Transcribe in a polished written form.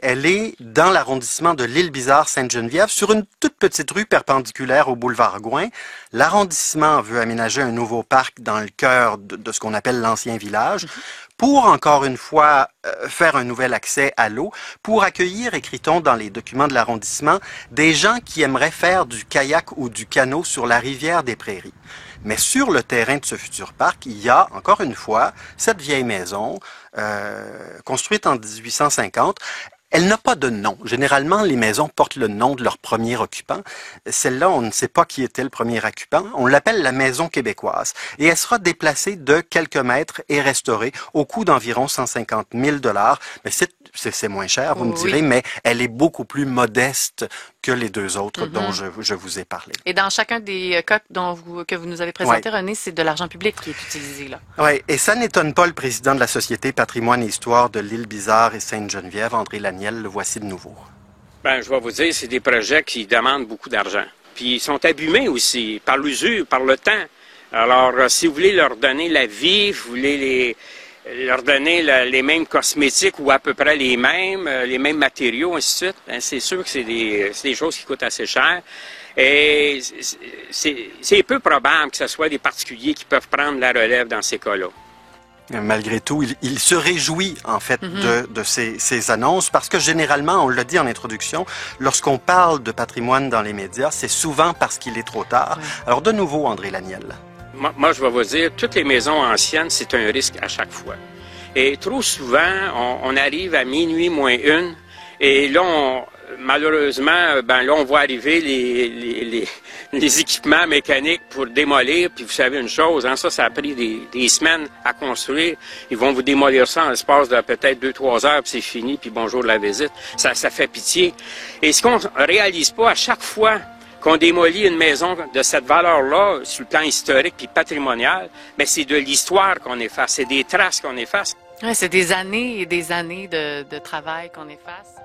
Elle est dans l'arrondissement de l'Île-Bizarre-Sainte-Geneviève, sur une toute petite rue perpendiculaire au boulevard Gouin. L'arrondissement veut aménager un nouveau parc dans le cœur de ce qu'on appelle l'ancien village, pour, encore une fois, faire un nouvel accès à l'eau, pour accueillir, écrit-on dans les documents de l'arrondissement, des gens qui aimeraient faire du kayak ou du canot sur la rivière des Prairies. Mais sur le terrain de ce futur parc, il y a, encore une fois, cette vieille maison, construite en 1850. Elle n'a pas de nom. Généralement, les maisons portent le nom de leur premier occupant. Celle-là, on ne sait pas qui était le premier occupant. On l'appelle la maison québécoise. Et elle sera déplacée de quelques mètres et restaurée au coût d'environ 150 000 $. Mais c'est moins cher, vous me direz, mais elle est beaucoup plus modeste que les deux autres dont je vous ai parlé. Et dans chacun des cas que vous nous avez présentés, René, c'est de l'argent public qui est utilisé là. Oui, et ça n'étonne pas le président de la Société Patrimoine et Histoire de l'Île-Bizarre et Sainte-Geneviève, André Laniel, le voici de nouveau. Ben, je vais vous dire, c'est des projets qui demandent beaucoup d'argent. Puis ils sont abîmés aussi par l'usure, par le temps. Alors, si vous voulez leur donner la vie, vous voulez leur donner les mêmes cosmétiques ou à peu près les mêmes matériaux, ainsi de suite, ben, c'est sûr que c'est des choses qui coûtent assez cher. Et c'est peu probable que ce soit des particuliers qui peuvent prendre la relève dans ces cas-là. Malgré tout, il se réjouit en fait de ces annonces parce que généralement, on l'a dit en introduction, lorsqu'on parle de patrimoine dans les médias, c'est souvent parce qu'il est trop tard. Alors de nouveau, André Laniel. Moi, je vais vous dire, toutes les maisons anciennes, c'est un risque à chaque fois. Et trop souvent, on arrive à minuit moins une, et là, malheureusement, là, on voit arriver les équipements mécaniques pour démolir. Puis vous savez une chose, hein, ça a pris des semaines à construire. Ils vont vous démolir ça en l'espace de peut-être 2-3 heures, puis c'est fini, puis bonjour de la visite. Ça fait pitié. Et ce qu'on réalise pas à chaque fois qu'on démolit une maison de cette valeur-là, sur le plan historique puis patrimonial, mais c'est de l'histoire qu'on efface, c'est des traces qu'on efface. Ouais, c'est des années et des années de travail qu'on efface.